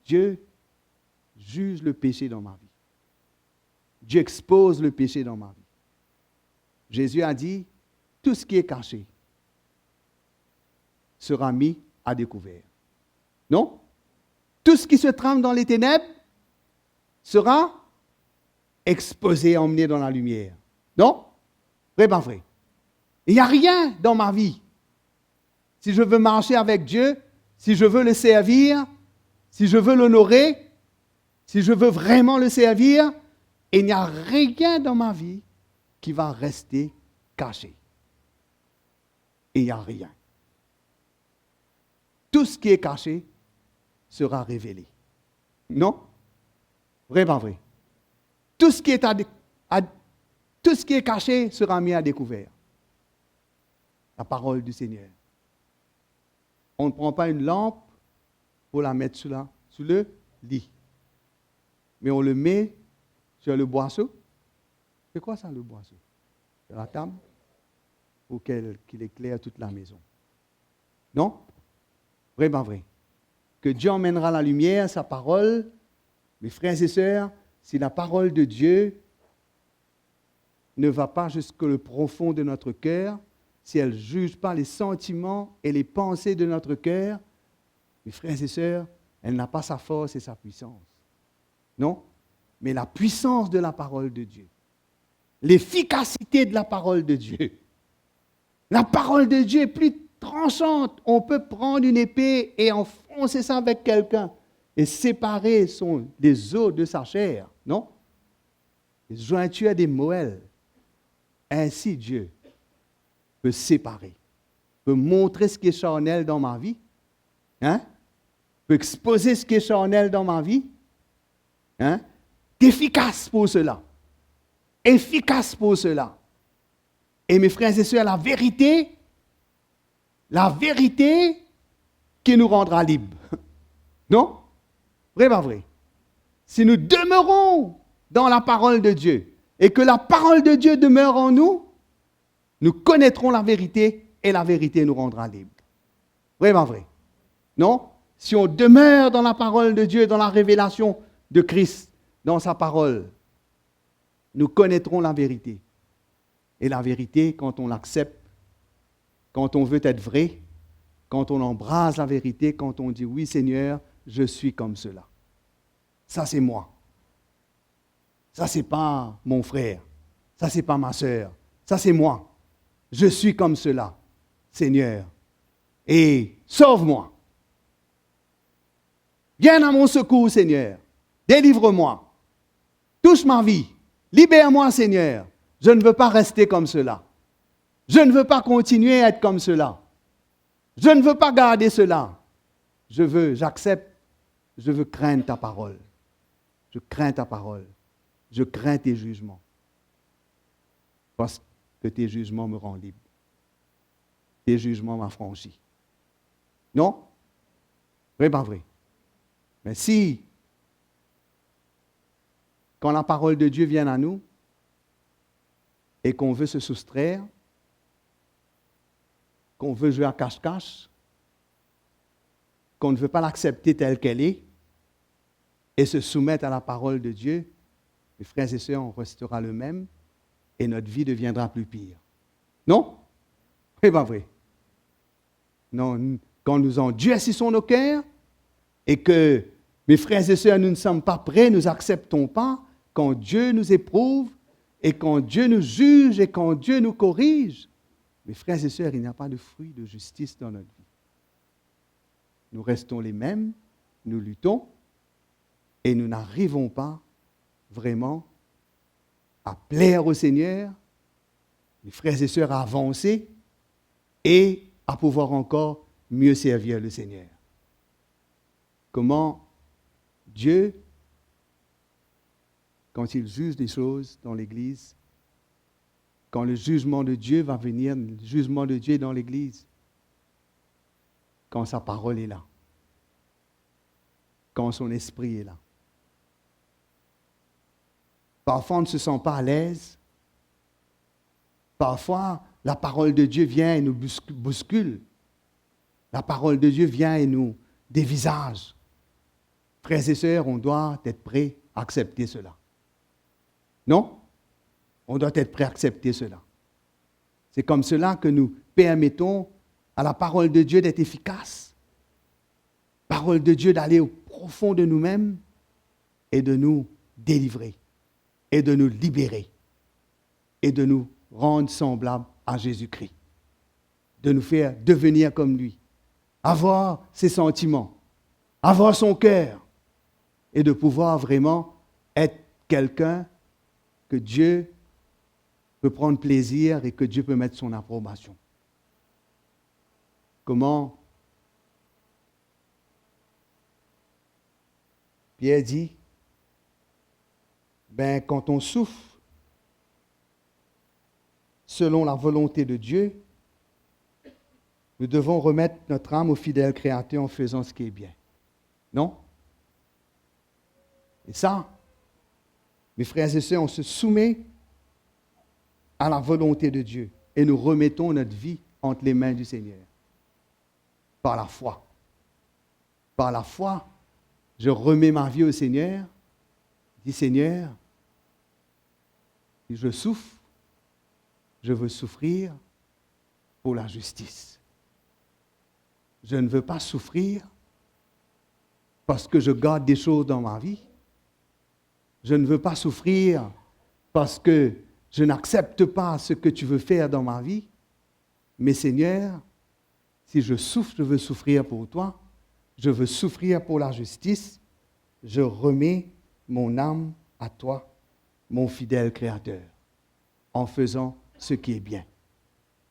Dieu juge le péché dans ma vie. Dieu expose le péché dans ma vie. Jésus a dit, tout ce qui est caché sera mis à découvert. Non? Tout ce qui se trame dans les ténèbres sera exposé, emmené dans la lumière. Non? Vrai, pas vrai? Il n'y a rien dans ma vie. si je veux marcher avec Dieu, si je veux le servir, si je veux l'honorer, si je veux vraiment le servir, il n'y a rien dans ma vie qui va rester caché. Et il n'y a rien. Tout ce qui est caché sera révélé. Non? Vraiment vrai. Tout ce qui est caché sera mis à découvert. La parole du Seigneur. On ne prend pas une lampe pour la mettre sous le lit. Mais on le met sur le boisseau. C'est quoi ça, le boisseau? Sur la table pour qu'il éclaire toute la maison. Non? Vraiment vrai. Que Dieu emmènera la lumière, sa parole. Mes frères et sœurs, si la parole de Dieu ne va pas jusqu'au profond de notre cœur, si elle ne juge pas les sentiments et les pensées de notre cœur, mes frères et sœurs, elle n'a pas sa force et sa puissance. Non? Mais la puissance de la parole de Dieu, l'efficacité de la parole de Dieu. La parole de Dieu est plus tranchante. On peut prendre une épée et enfoncer ça avec quelqu'un et séparer les os de sa chair. Non? Les jointures des moelles. Ainsi Dieu peut séparer, peut montrer ce qui est charnel dans ma vie, peut exposer ce qui est charnel dans ma vie, efficace pour cela. Efficace pour cela. Et mes frères et sœurs, la vérité qui nous rendra libres. Non? Vraiment vrai. Si nous demeurons dans la parole de Dieu et que la parole de Dieu demeure en nous, nous connaîtrons la vérité et la vérité nous rendra libres. Vraiment vrai. Non? Si on demeure dans la parole de Dieu, dans la révélation de Christ, dans sa parole, nous connaîtrons la vérité. Et la vérité, quand on l'accepte, quand on veut être vrai, quand on embrasse la vérité, quand on dit oui Seigneur, je suis comme cela. Ça c'est moi. Ça c'est pas mon frère. Ça c'est pas ma sœur. Ça c'est moi. Je suis comme cela, Seigneur. Et sauve-moi. Viens à mon secours, Seigneur. Délivre-moi. Touche ma vie. Libère-moi, Seigneur. Je ne veux pas rester comme cela. Je ne veux pas continuer à être comme cela. Je ne veux pas garder cela. J'accepte, je veux craindre ta parole. Je crains ta parole. Je crains tes jugements. Parce que tes jugements me rendent libre. Tes jugements m'affranchissent. Non? Vrai, pas vrai. Mais si, quand la parole de Dieu vient à nous, et qu'on veut se soustraire, qu'on veut jouer à cache-cache, qu'on ne veut pas l'accepter telle qu'elle est, et se soumettre à la parole de Dieu, mes frères et sœurs, on restera le même, et notre vie deviendra plus pire. Non? C'est pas vrai. Non, quand nous endurcissons nos cœurs, et que, mes frères et sœurs, nous ne sommes pas prêts, nous n'acceptons pas, quand Dieu nous éprouve, et quand Dieu nous juge, et quand Dieu nous corrige, mes frères et sœurs, il n'y a pas de fruit de justice dans notre vie. Nous restons les mêmes, nous luttons, et nous n'arrivons pas vraiment à plaire au Seigneur, mes frères et sœurs, à avancer et à pouvoir encore mieux servir le Seigneur. Comment Dieu, quand il juge des choses dans l'Église, quand le jugement de Dieu va venir, le jugement de Dieu est dans l'Église, quand sa parole est là, quand son esprit est là. Parfois, on ne se sent pas à l'aise. Parfois, la parole de Dieu vient et nous bouscule. La parole de Dieu vient et nous dévisage. Frères et sœurs, on doit être prêts à accepter cela. Non? On doit être prêts à accepter cela. C'est comme cela que nous permettons à la parole de Dieu d'être efficace. Parole de Dieu d'aller au profond de nous-mêmes et de nous délivrer. Et de nous libérer et de nous rendre semblables à Jésus-Christ. de nous faire devenir comme lui, avoir ses sentiments, avoir son cœur et de pouvoir vraiment être quelqu'un que Dieu peut prendre plaisir et que Dieu peut mettre son approbation. Comment Pierre dit, quand on souffre selon la volonté de Dieu, nous devons remettre notre âme au fidèle Créateur en faisant ce qui est bien. Non? Et ça, mes frères et sœurs, on se soumet à la volonté de Dieu et nous remettons notre vie entre les mains du Seigneur. Par la foi. Par la foi, je remets ma vie au Seigneur. Je dis, Seigneur, si je souffre, je veux souffrir pour la justice. Je ne veux pas souffrir parce que je garde des choses dans ma vie. Je ne veux pas souffrir parce que je n'accepte pas ce que tu veux faire dans ma vie. Mais Seigneur, si je souffre, je veux souffrir pour toi. Je veux souffrir pour la justice. Je remets mon âme à toi, mon fidèle Créateur, en faisant ce qui est bien.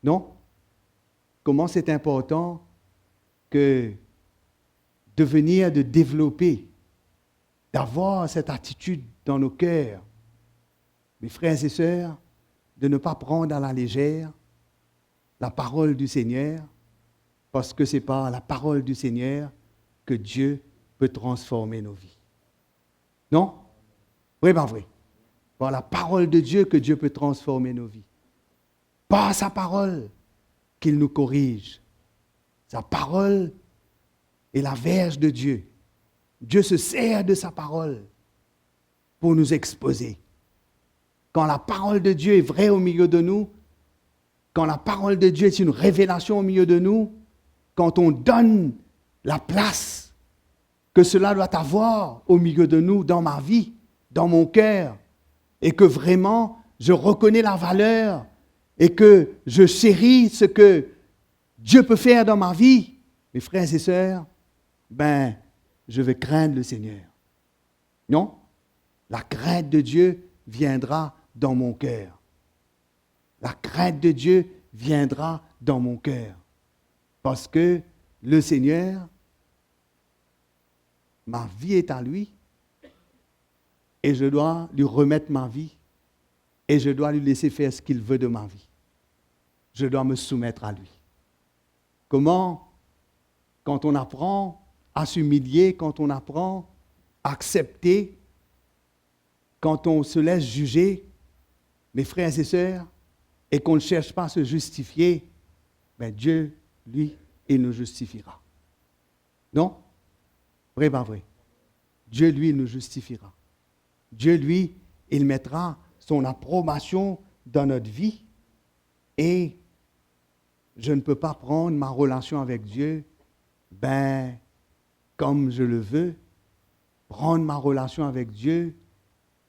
Non? Comment c'est important que de développer, d'avoir cette attitude dans nos cœurs, mes frères et sœurs, de ne pas prendre à la légère la parole du Seigneur, parce que c'est par la parole du Seigneur que Dieu peut transformer nos vies. Non? Vrai, pas vrai? Par la parole de Dieu que Dieu peut transformer nos vies. Par sa parole qu'il nous corrige. Sa parole est la verge de Dieu. Dieu se sert de sa parole pour nous exposer. Quand la parole de Dieu est vraie au milieu de nous, quand la parole de Dieu est une révélation au milieu de nous, quand on donne la place que cela doit avoir au milieu de nous, dans ma vie, dans mon cœur, et que vraiment je reconnais la valeur et que je chéris ce que Dieu peut faire dans ma vie, mes frères et sœurs, je vais craindre le Seigneur. Non? La crainte de Dieu viendra dans mon cœur. La crainte de Dieu viendra dans mon cœur. Parce que le Seigneur, ma vie est à lui et je dois lui remettre ma vie et je dois lui laisser faire ce qu'il veut de ma vie. Je dois me soumettre à lui. Comment, quand on apprend à s'humilier, quand on apprend à accepter, quand on se laisse juger, mes frères et sœurs, et qu'on ne cherche pas à se justifier, Dieu, lui, il nous justifiera. Non? Vrai, pas vrai? Dieu, lui, il nous justifiera. Dieu, lui, il mettra son approbation dans notre vie et je ne peux pas prendre ma relation avec Dieu, comme je le veux. Prendre ma relation avec Dieu,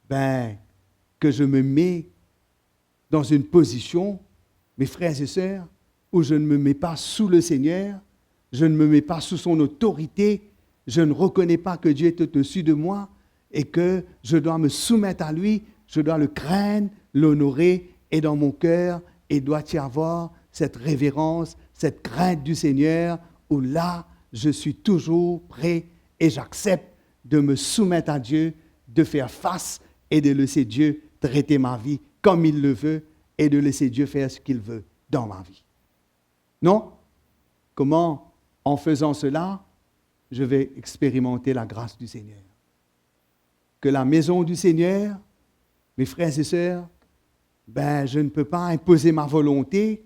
que je me mets dans une position, mes frères et sœurs, où je ne me mets pas sous le Seigneur, je ne me mets pas sous son autorité, je ne reconnais pas que Dieu est au-dessus de moi et que je dois me soumettre à lui, je dois le craindre, l'honorer et dans mon cœur, il doit y avoir cette révérence, cette crainte du Seigneur où là, je suis toujours prêt et j'accepte de me soumettre à Dieu, de faire face et de laisser Dieu traiter ma vie comme il le veut et de laisser Dieu faire ce qu'il veut dans ma vie. Non? Comment, en faisant cela, je vais expérimenter la grâce du Seigneur? Que la maison du Seigneur, mes frères et sœurs, je ne peux pas imposer ma volonté,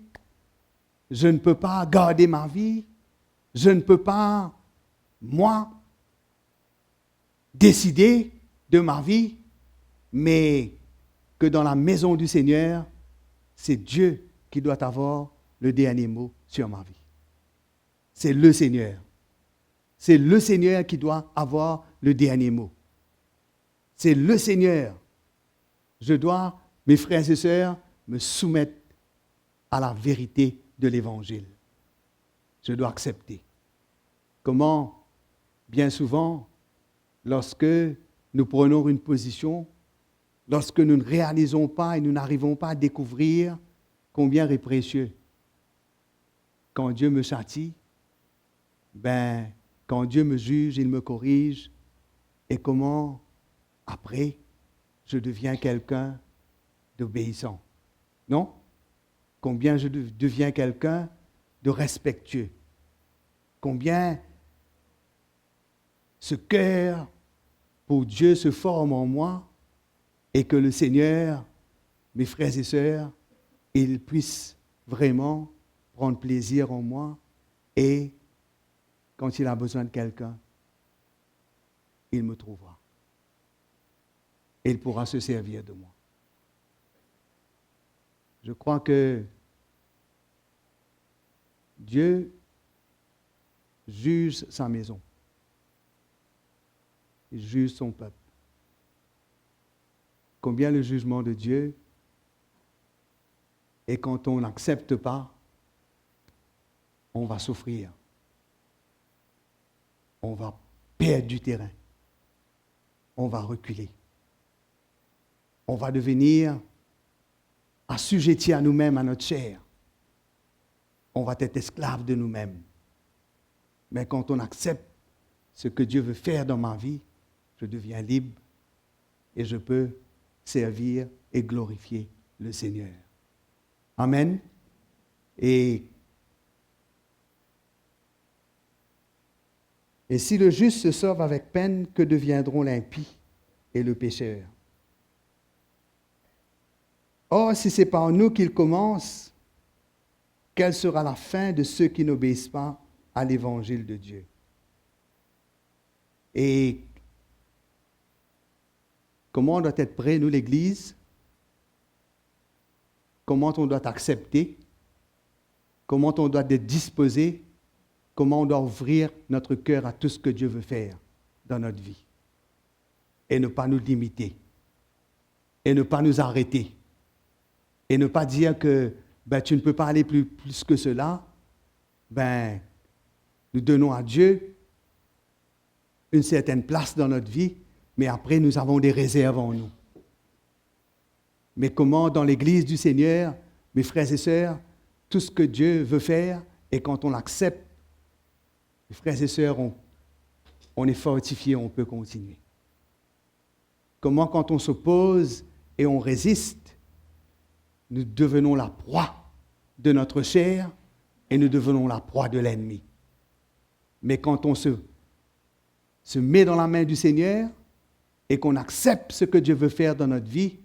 je ne peux pas garder ma vie, je ne peux pas, moi, décider de ma vie, mais que dans la maison du Seigneur, c'est Dieu qui doit avoir le dernier mot sur ma vie. C'est le Seigneur. C'est le Seigneur qui doit avoir le dernier mot. C'est le Seigneur. Je dois, mes frères et sœurs, me soumettre à la vérité de l'Évangile. Je dois accepter. Comment, bien souvent, lorsque nous prenons une position, lorsque nous ne réalisons pas et nous n'arrivons pas à découvrir combien est précieux. Quand Dieu me châtie, quand Dieu me juge, il me corrige, et comment, après, je deviens quelqu'un d'obéissant. Non? Combien je deviens quelqu'un de respectueux. Combien ce cœur pour Dieu se forme en moi et que le Seigneur, mes frères et sœurs, il puisse vraiment prendre plaisir en moi et quand il a besoin de quelqu'un, il me trouvera. Et il pourra se servir de moi. Je crois que Dieu juge sa maison. Il juge son peuple. Combien le jugement de Dieu, et quand on n'accepte pas, on va souffrir. On va perdre du terrain. On va reculer. On va devenir assujettis à nous-mêmes, à notre chair. On va être esclaves de nous-mêmes. Mais quand on accepte ce que Dieu veut faire dans ma vie, je deviens libre et je peux servir et glorifier le Seigneur. Amen. Et si le juste se sauve avec peine, que deviendront l'impie et le pécheur? Or, si c'est par nous qu'il commence, quelle sera la fin de ceux qui n'obéissent pas à l'évangile de Dieu? Et comment on doit être prêt, nous, l'Église? Comment on doit accepter? Comment on doit être disposé? Comment on doit ouvrir notre cœur à tout ce que Dieu veut faire dans notre vie? Et ne pas nous limiter. Et ne pas nous arrêter. Et ne pas dire que tu ne peux pas aller plus que cela. Nous donnons à Dieu une certaine place dans notre vie, mais après nous avons des réserves en nous. Mais comment dans l'Église du Seigneur, mes frères et sœurs, tout ce que Dieu veut faire, et quand on l'accepte, mes frères et sœurs, on est fortifié, on peut continuer. Comment quand on s'oppose et on résiste, nous devenons la proie de notre chair et nous devenons la proie de l'ennemi. Mais quand on se met dans la main du Seigneur et qu'on accepte ce que Dieu veut faire dans notre vie,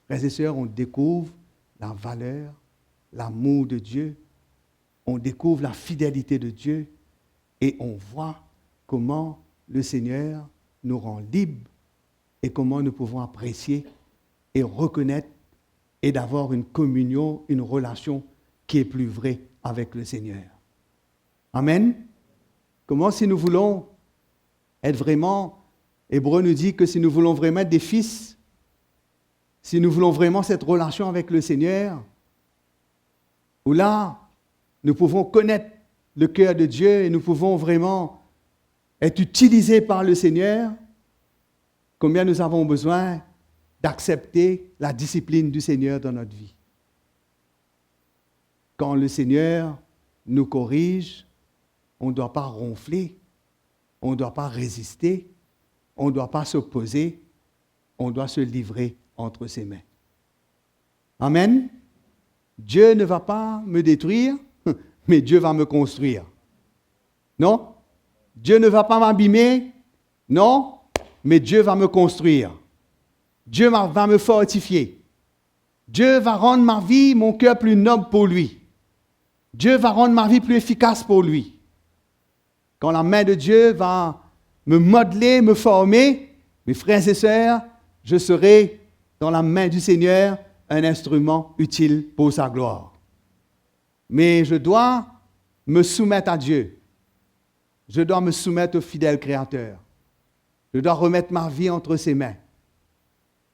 frères et sœurs, on découvre la valeur, l'amour de Dieu, on découvre la fidélité de Dieu et on voit comment le Seigneur nous rend libres et comment nous pouvons apprécier et reconnaître et d'avoir une communion, une relation qui est plus vraie avec le Seigneur. Amen. Comment si nous voulons être vraiment, Hébreu nous dit que si nous voulons vraiment être des fils, si nous voulons vraiment cette relation avec le Seigneur, où là, nous pouvons connaître le cœur de Dieu et nous pouvons vraiment être utilisés par le Seigneur, combien nous avons besoin d'accepter la discipline du Seigneur dans notre vie. Quand le Seigneur nous corrige, on ne doit pas ronfler, on ne doit pas résister, on ne doit pas s'opposer, on doit se livrer entre ses mains. Amen. Dieu ne va pas me détruire, mais Dieu va me construire. Non? Dieu ne va pas m'abîmer, non, mais Dieu va me construire. Dieu va me fortifier. Dieu va rendre ma vie, mon cœur plus noble pour lui. Dieu va rendre ma vie plus efficace pour lui. Quand la main de Dieu va me modeler, me former, mes frères et sœurs, je serai dans la main du Seigneur un instrument utile pour sa gloire. Mais je dois me soumettre à Dieu. Je dois me soumettre au fidèle Créateur. Je dois remettre ma vie entre ses mains.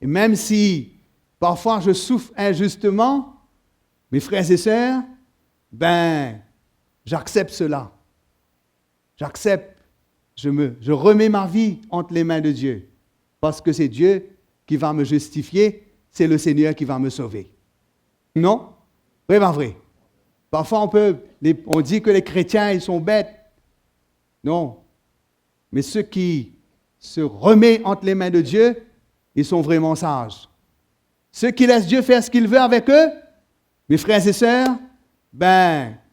Et même si parfois je souffre injustement, mes frères et sœurs, J'accepte cela. J'accepte. Je remets ma vie entre les mains de Dieu. Parce que c'est Dieu qui va me justifier, c'est le Seigneur qui va me sauver. Non? Vrai, pas vrai? Parfois, on dit que les chrétiens, ils sont bêtes. Non. Mais ceux qui se remettent entre les mains de Dieu, ils sont vraiment sages. Ceux qui laissent Dieu faire ce qu'il veut avec eux, mes frères et sœurs,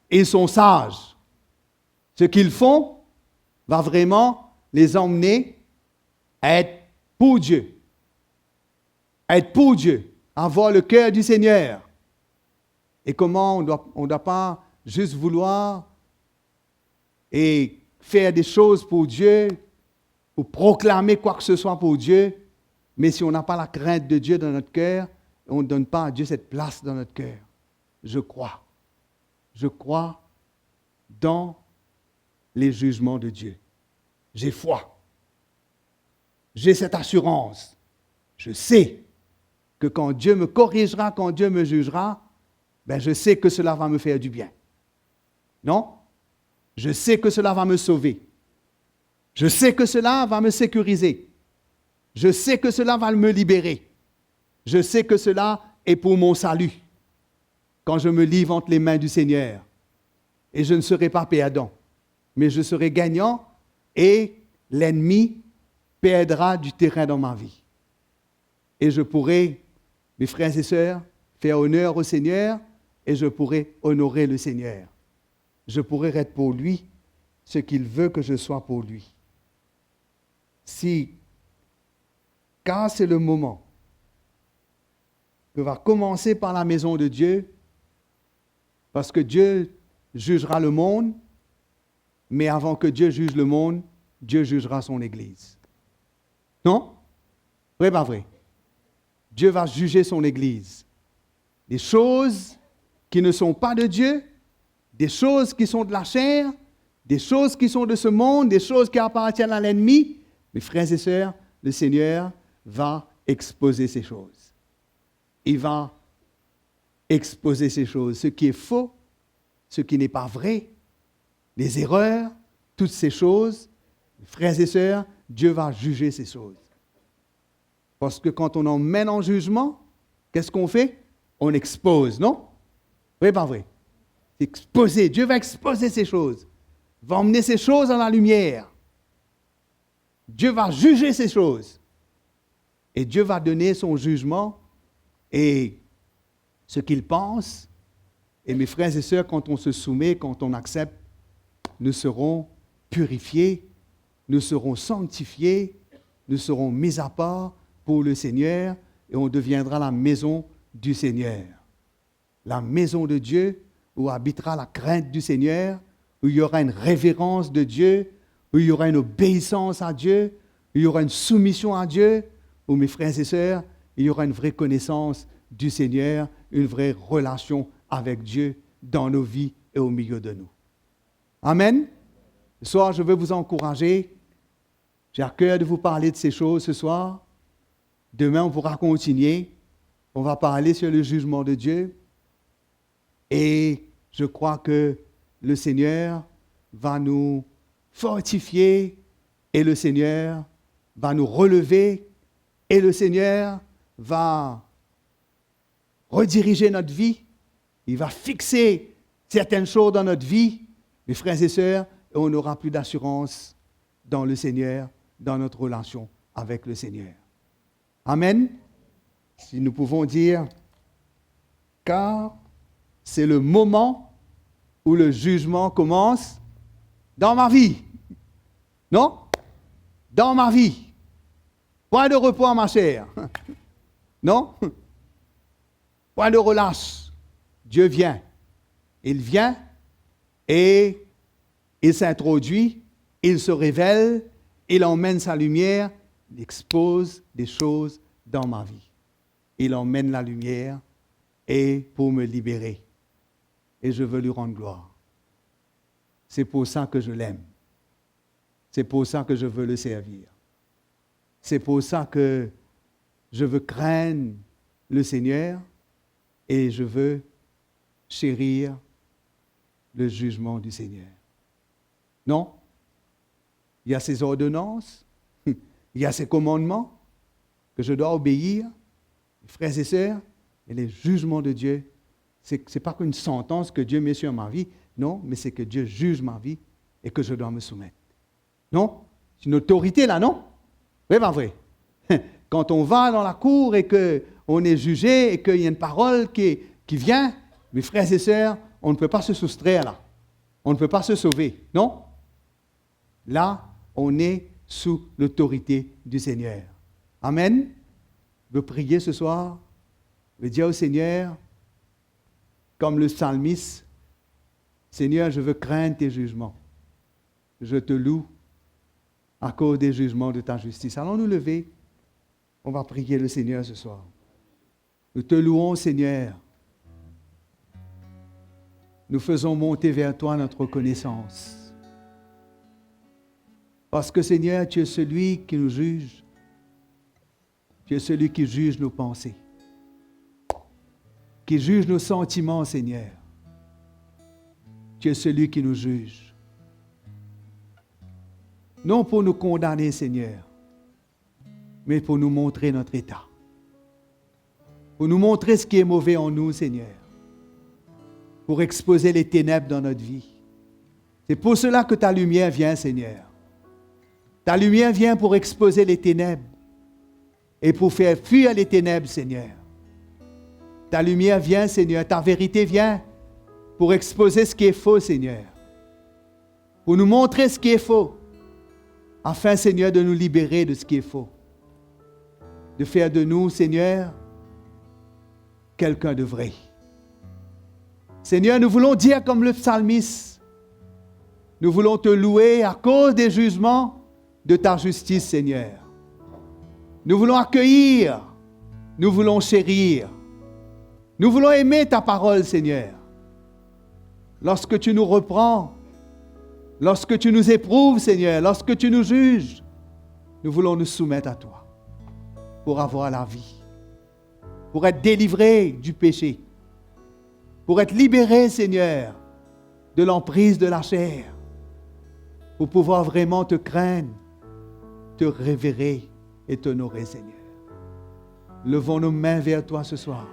ils sont sages. Ce qu'ils font va vraiment les emmener à être pour Dieu. À être pour Dieu. À avoir le cœur du Seigneur. Et comment on ne doit pas juste vouloir et faire des choses pour Dieu, ou proclamer quoi que ce soit pour Dieu, mais si on n'a pas la crainte de Dieu dans notre cœur, on ne donne pas à Dieu cette place dans notre cœur. Je crois. Je crois dans les jugements de Dieu. J'ai foi. J'ai cette assurance. Je sais que quand Dieu me corrigera, quand Dieu me jugera, je sais que cela va me faire du bien. Non? Je sais que cela va me sauver. Je sais que cela va me sécuriser. Je sais que cela va me libérer. Je sais que cela est pour mon salut. Quand je me livre entre les mains du Seigneur. Et je ne serai pas perdant, mais je serai gagnant et l'ennemi perdra du terrain dans ma vie. Et je pourrai, mes frères et sœurs, faire honneur au Seigneur et je pourrai honorer le Seigneur. Je pourrai être pour lui ce qu'il veut que je sois pour lui. Car c'est le moment que va commencer par la maison de Dieu, parce que Dieu jugera le monde, mais avant que Dieu juge le monde, Dieu jugera son Église. Non? Vrai, pas vrai? Dieu va juger son Église. Des choses qui ne sont pas de Dieu, des choses qui sont de la chair, des choses qui sont de ce monde, des choses qui appartiennent à l'ennemi. Mes frères et sœurs, le Seigneur va exposer ces choses. Il va exposer ces choses. Ce qui est faux, ce qui n'est pas vrai, les erreurs, toutes ces choses, frères et sœurs, Dieu va juger ces choses. Parce que quand on emmène en jugement, qu'est-ce qu'on fait? On expose, non? Oui, pas vrai. Exposer. Dieu va exposer ces choses. Va emmener ces choses à la lumière. Dieu va juger ces choses. Et Dieu va donner son jugement et ce qu'il pense. Et mes frères et sœurs, quand on se soumet, quand on accepte, nous serons purifiés, nous serons sanctifiés, nous serons mis à part pour le Seigneur et on deviendra la maison du Seigneur. La maison de Dieu où habitera la crainte du Seigneur, où il y aura une révérence de Dieu, où il y aura une obéissance à Dieu, où il y aura une soumission à Dieu, où mes frères et sœurs, il y aura une vraie connaissance du Seigneur, une vraie relation avec Dieu dans nos vies et au milieu de nous. Amen. Ce soir, je veux vous encourager. J'ai à cœur de vous parler de ces choses ce soir. Demain, on pourra continuer. On va parler sur le jugement de Dieu. Et je crois que le Seigneur va nous fortifier et le Seigneur va nous relever et le Seigneur va rediriger notre vie. Il va fixer certaines choses dans notre vie, mes frères et sœurs, et on n'aura plus d'assurance dans le Seigneur, dans notre relation avec le Seigneur. Amen. Si nous pouvons dire, car c'est le moment où le jugement commence dans ma vie. Non? Dans ma vie. Point de repos, ma chère. Non? Point de relâche. Dieu vient. Il vient et il s'introduit, il se révèle, il emmène sa lumière, il expose des choses dans ma vie. Il emmène la lumière et pour me libérer. Et je veux lui rendre gloire. C'est pour ça que je l'aime. C'est pour ça que je veux le servir. C'est pour ça que je veux craindre le Seigneur et je veux chérir le jugement du Seigneur. Non. Il y a ses ordonnances, il y a ses commandements que je dois obéir, frères et sœurs, et les jugements de Dieu. Ce n'est pas qu'une sentence que Dieu met sur ma vie, non, mais c'est que Dieu juge ma vie et que je dois me soumettre. Non? C'est une autorité là, non? Oui, pas vrai. Quand on va dans la cour et qu'on est jugé et qu'il y a une parole qui vient, mes frères et sœurs, on ne peut pas se soustraire là. On ne peut pas se sauver, non? Là, on est sous l'autorité du Seigneur. Amen. Je veux prier ce soir. Je veux dire au Seigneur, comme le psalmiste, Seigneur, je veux craindre tes jugements. Je te loue à cause des jugements de ta justice. Allons nous lever. On va prier le Seigneur ce soir. Nous te louons, Seigneur. Nous faisons monter vers toi notre reconnaissance. Parce que, Seigneur, tu es celui qui nous juge. Tu es celui qui juge nos pensées. Qui juge nos sentiments, Seigneur. Tu es celui qui nous juge. Non pour nous condamner, Seigneur, mais pour nous montrer notre état. Pour nous montrer ce qui est mauvais en nous, Seigneur. Pour exposer les ténèbres dans notre vie. C'est pour cela que ta lumière vient, Seigneur. Ta lumière vient pour exposer les ténèbres et pour faire fuir les ténèbres, Seigneur. Ta lumière vient, Seigneur. Ta vérité vient pour exposer ce qui est faux, Seigneur. Pour nous montrer ce qui est faux. Afin, Seigneur, de nous libérer de ce qui est faux. De faire de nous, Seigneur, quelqu'un de vrai. Seigneur, nous voulons dire comme le psalmiste, nous voulons te louer à cause des jugements de ta justice, Seigneur. Nous voulons accueillir, nous voulons chérir, nous voulons aimer ta parole, Seigneur. Lorsque tu nous reprends, lorsque tu nous éprouves, Seigneur, lorsque tu nous juges, nous voulons nous soumettre à toi pour avoir la vie, pour être délivrés du péché, pour être libérés, Seigneur, de l'emprise de la chair, pour pouvoir vraiment te craindre, te révérer et t'honorer, Seigneur. Levons nos mains vers toi ce soir.